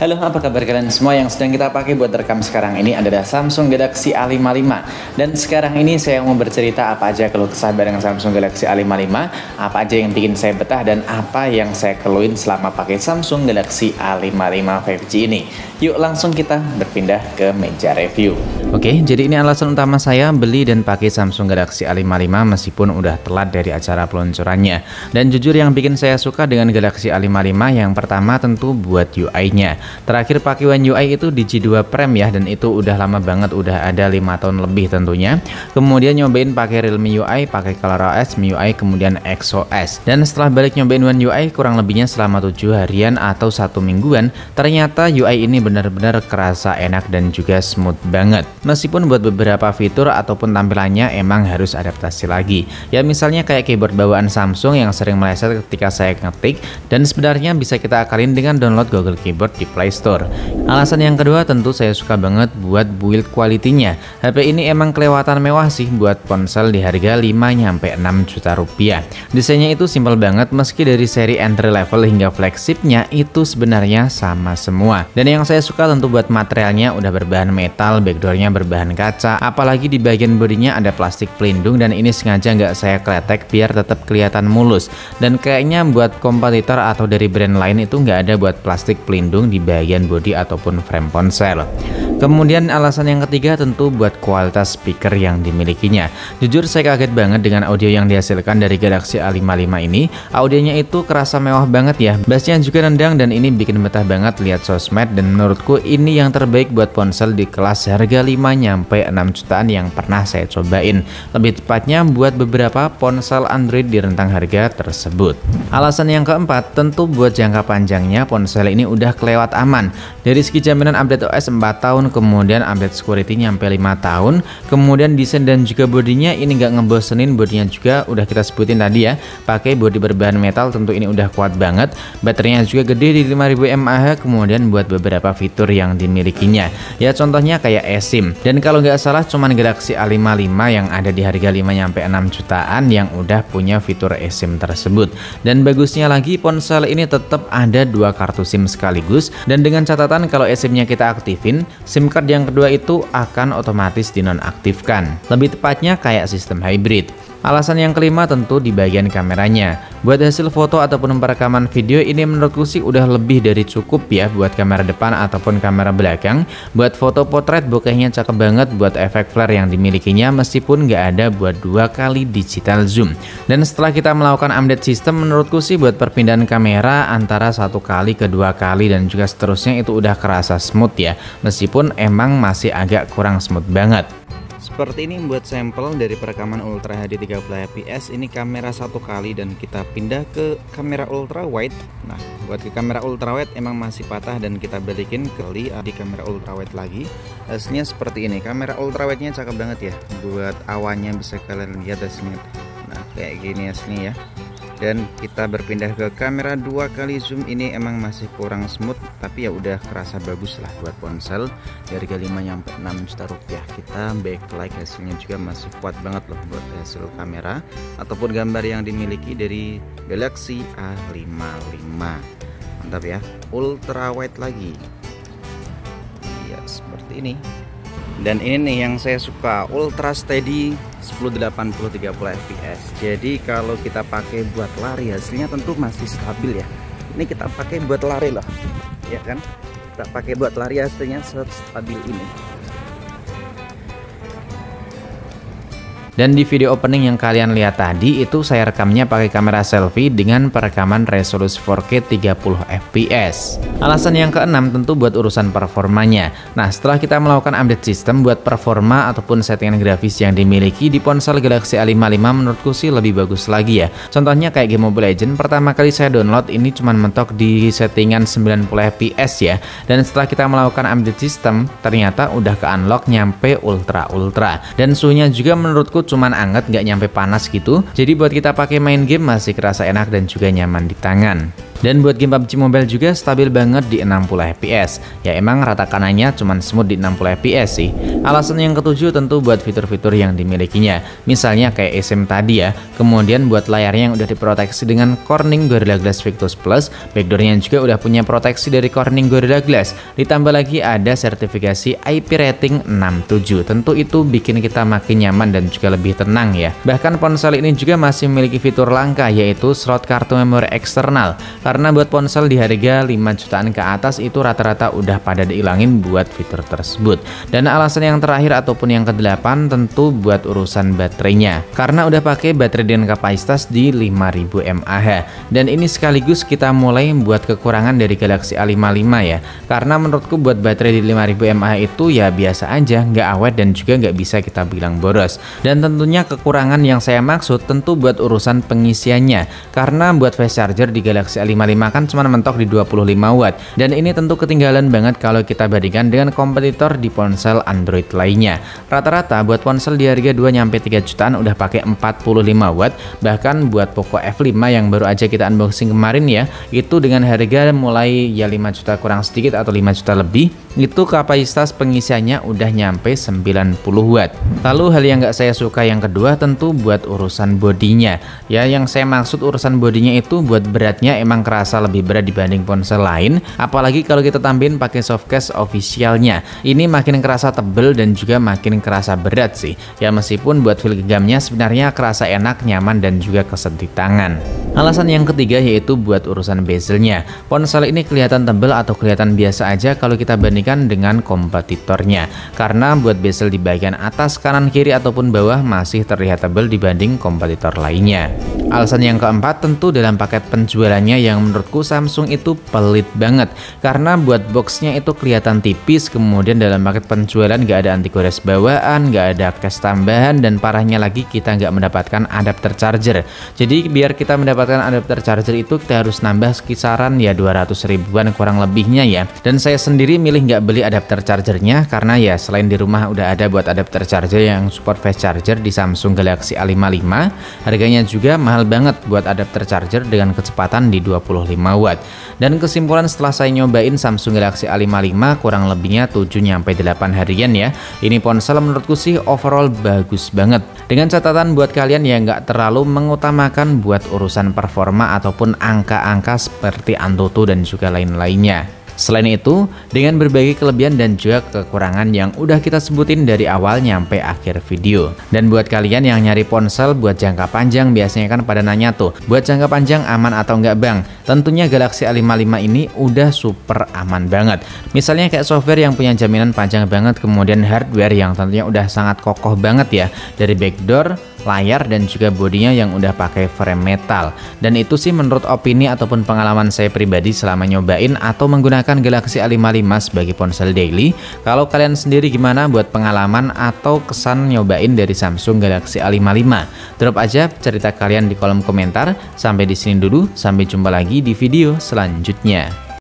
Halo, apa kabar kalian semua? Yang sedang kita pakai buat rekam sekarang ini adalah Samsung Galaxy A55. Dan sekarang ini saya mau bercerita apa aja keluh kesah bareng Samsung Galaxy A55, apa aja yang bikin saya betah, dan apa yang saya keluhin selama pakai Samsung Galaxy A55 5G ini. Yuk langsung kita berpindah ke meja review. Oke, jadi ini alasan utama saya beli dan pakai Samsung Galaxy A55 meskipun udah telat dari acara peluncurannya. Dan jujur yang bikin saya suka dengan Galaxy A55 yang pertama tentu buat UI-nya. Terakhir pakai One UI itu di G2 Prime ya, dan itu udah lama banget, udah ada 5 tahun lebih tentunya. Kemudian nyobain pakai Realme UI, pakai ColorOS, MIUI, kemudian XOS. Dan setelah balik nyobain One UI kurang lebihnya selama 7 harian atau 1 mingguan, ternyata UI ini benar-benar kerasa enak dan juga smooth banget. Meskipun buat beberapa fitur ataupun tampilannya emang harus adaptasi lagi. Ya misalnya kayak keyboard bawaan Samsung yang sering meleset ketika saya ngetik, dan sebenarnya bisa kita akalin dengan download Google Keyboard di Play Store. Alasan yang kedua tentu saya suka banget buat build quality-nya. HP ini emang kelewatan mewah sih buat ponsel di harga 5-6 juta rupiah. Desainnya itu simpel banget, meski dari seri entry level hingga flagshipnya itu sebenarnya sama semua. Dan yang saya suka tentu buat materialnya udah berbahan metal, backdoornya berbahan kaca, apalagi di bagian bodinya ada plastik pelindung, dan ini sengaja nggak saya kletek biar tetap kelihatan mulus. Dan kayaknya buat kompetitor atau dari brand lain itu nggak ada buat plastik pelindung di bagian bodi ataupun frame ponsel. Kemudian alasan yang ketiga tentu buat kualitas speaker yang dimilikinya. Jujur saya kaget banget dengan audio yang dihasilkan dari Galaxy A55 ini. Audionya itu kerasa mewah banget ya. Bassnya juga nendang dan ini bikin betah banget lihat sosmed, dan menurutku ini yang terbaik buat ponsel di kelas harga 5-6 jutaan yang pernah saya cobain. Lebih tepatnya buat beberapa ponsel Android di rentang harga tersebut. Alasan yang keempat tentu buat jangka panjangnya ponsel ini udah kelewat aman. Dari segi jaminan update OS 4 tahun, kemudian update security nyampe 5 tahun, kemudian desain dan juga bodinya ini nggak ngebosenin. Bodinya juga udah kita sebutin tadi ya, pakai bodi berbahan metal, tentu ini udah kuat banget. Baterainya juga gede di 5000 mAh, kemudian buat beberapa fitur yang dimilikinya ya, contohnya kayak eSIM. Dan kalau nggak salah cuman Galaxy A55 yang ada di harga 5-6 jutaan yang udah punya fitur eSIM tersebut. Dan bagusnya lagi ponsel ini tetap ada 2 kartu SIM sekaligus, dan dengan catatan kalau eSIM-nya kita aktifin, SIM card yang kedua itu akan otomatis dinonaktifkan. Lebih tepatnya kayak sistem hybrid. Alasan yang kelima tentu di bagian kameranya. Buat hasil foto ataupun perekaman video ini menurutku sih udah lebih dari cukup ya buat kamera depan ataupun kamera belakang. Buat foto potret bokehnya cakep banget, buat efek flare yang dimilikinya meskipun nggak ada buat 2 kali digital zoom. Dan setelah kita melakukan update sistem, menurutku sih buat perpindahan kamera antara 1 kali ke 2 kali dan juga seterusnya itu udah kerasa smooth ya, meskipun emang masih agak kurang smooth banget. Seperti ini buat sampel dari perekaman Ultra HD 30fps. Ini kamera 1 kali dan kita pindah ke kamera ultra wide. Nah, buat ke kamera ultra wide emang masih patah dan kita balikin kali di kamera ultra wide lagi. Hasilnya seperti ini. Kamera ultra wide nya cakep banget ya. Buat awannya bisa kalian lihat hasilnya. Nah, kayak gini hasilnya ya. Dan kita berpindah ke kamera 2 kali zoom, ini emang masih kurang smooth, tapi ya udah kerasa bagus lah buat ponsel dari harga 5-6 juta rupiah. Kita backlight hasilnya juga masih kuat banget loh buat hasil kamera ataupun gambar yang dimiliki dari Galaxy A55. Mantap ya, ultra wide lagi ya, seperti ini. Dan ini nih yang saya suka, ultra steady 1080 30fps. Jadi kalau kita pakai buat lari hasilnya tentu masih stabil ya. Ini kita pakai buat lari loh, ya kan? Kita pakai buat lari hasilnya stabil ini. Dan di video opening yang kalian lihat tadi itu saya rekamnya pakai kamera selfie dengan perekaman resolusi 4K 30fps. Alasan yang keenam tentu buat urusan performanya. Nah, setelah kita melakukan update sistem, buat performa ataupun settingan grafis yang dimiliki di ponsel Galaxy A55 menurutku sih lebih bagus lagi ya. Contohnya kayak game Mobile Legends, pertama kali saya download ini cuman mentok di settingan 90fps ya. Dan setelah kita melakukan update sistem, ternyata udah ke unlock nyampe ultra. Dan suhunya juga menurutku cuman anget, nggak nyampe panas gitu. Jadi buat kita pakai main game masih kerasa enak dan juga nyaman di tangan. Dan buat game PUBG Mobile juga stabil banget di 60 fps. Ya emang rata kanannya cuman smooth di 60 fps sih. Alasan yang ketujuh tentu buat fitur-fitur yang dimilikinya. Misalnya kayak eSIM tadi ya. Kemudian buat layarnya yang udah diproteksi dengan Corning Gorilla Glass Victus Plus. Backdoornya juga udah punya proteksi dari Corning Gorilla Glass. Ditambah lagi ada sertifikasi IP rating 67. Tentu itu bikin kita makin nyaman dan juga lebih tenang ya. Bahkan ponsel ini juga masih memiliki fitur langka, yaitu slot kartu memori eksternal. Karena buat ponsel di harga 5 jutaan ke atas itu rata-rata udah pada diilangin buat fitur tersebut. Dan alasan yang terakhir ataupun yang ke-8 tentu buat urusan baterainya. Karena udah pakai baterai dengan kapasitas di 5000 mAh. Dan ini sekaligus kita mulai buat kekurangan dari Galaxy A55 ya. Karena menurutku buat baterai di 5000 mAh itu ya biasa aja, nggak awet dan juga nggak bisa kita bilang boros. Dan tentunya kekurangan yang saya maksud tentu buat urusan pengisiannya. Karena buat fast charger di Galaxy A55 kan cuma mentok di 25 watt, dan ini tentu ketinggalan banget kalau kita bandingkan dengan kompetitor di ponsel Android lainnya. Rata-rata buat ponsel di harga 2-3 jutaan udah pakai 45 watt, bahkan buat Poco F5 yang baru aja kita unboxing kemarin ya, itu dengan harga mulai ya 5 juta kurang sedikit atau 5 juta lebih, itu kapasitas pengisiannya udah nyampe 90 watt. Lalu hal yang nggak saya suka yang kedua tentu buat urusan bodinya. Ya yang saya maksud urusan bodinya itu buat beratnya emang kerasa lebih berat dibanding ponsel lain, apalagi kalau kita tambahin pakai softcase officialnya. Ini makin kerasa tebel dan juga makin kerasa berat sih. Ya meskipun buat feel genggamnya sebenarnya kerasa enak, nyaman dan juga keset di tangan. Alasan yang ketiga yaitu buat urusan bezelnya. Ponsel ini kelihatan tebel atau kelihatan biasa aja kalau kita bandingkan dengan kompetitornya. Karena buat bezel di bagian atas, kanan, kiri ataupun bawah masih terlihat tebel dibanding kompetitor lainnya. Alasan yang keempat tentu dalam paket penjualannya yang menurutku Samsung itu pelit banget. Karena buat boxnya itu kelihatan tipis, kemudian dalam paket penjualan nggak ada anti gores bawaan, nggak ada case tambahan, dan parahnya lagi kita nggak mendapatkan adapter charger. Jadi biar kita mendapatkan adapter charger itu kita harus nambah kisaran ya 200 ribuan kurang lebihnya ya. Dan saya sendiri milih nggak beli adapter chargernya karena ya selain di rumah udah ada buat adapter charger yang support fast charger di Samsung Galaxy A55, harganya juga mahal banget buat adapter charger dengan kecepatan di 25 watt. Dan kesimpulan setelah saya nyobain Samsung Galaxy A55 kurang lebihnya 7-8 harian ya, ini ponsel menurutku sih overall bagus banget. Dengan catatan buat kalian yang nggak terlalu mengutamakan buat urusan performa ataupun angka-angka seperti Antutu dan juga lain-lainnya. Selain itu, dengan berbagai kelebihan dan juga kekurangan yang udah kita sebutin dari awal nyampe akhir video. Dan buat kalian yang nyari ponsel buat jangka panjang, biasanya kan pada nanya tuh, buat jangka panjang aman atau enggak bang? Tentunya Galaxy A55 ini udah super aman banget. Misalnya kayak software yang punya jaminan panjang banget, kemudian hardware yang tentunya udah sangat kokoh banget ya, dari backdoor, layar dan juga bodinya yang udah pakai frame metal. Dan itu sih menurut opini ataupun pengalaman saya pribadi selama nyobain atau menggunakan Galaxy A55 sebagai ponsel daily. Kalau kalian sendiri gimana buat pengalaman atau kesan nyobain dari Samsung Galaxy A55? Drop aja cerita kalian di kolom komentar. Sampai di sini dulu, sampai jumpa lagi di video selanjutnya.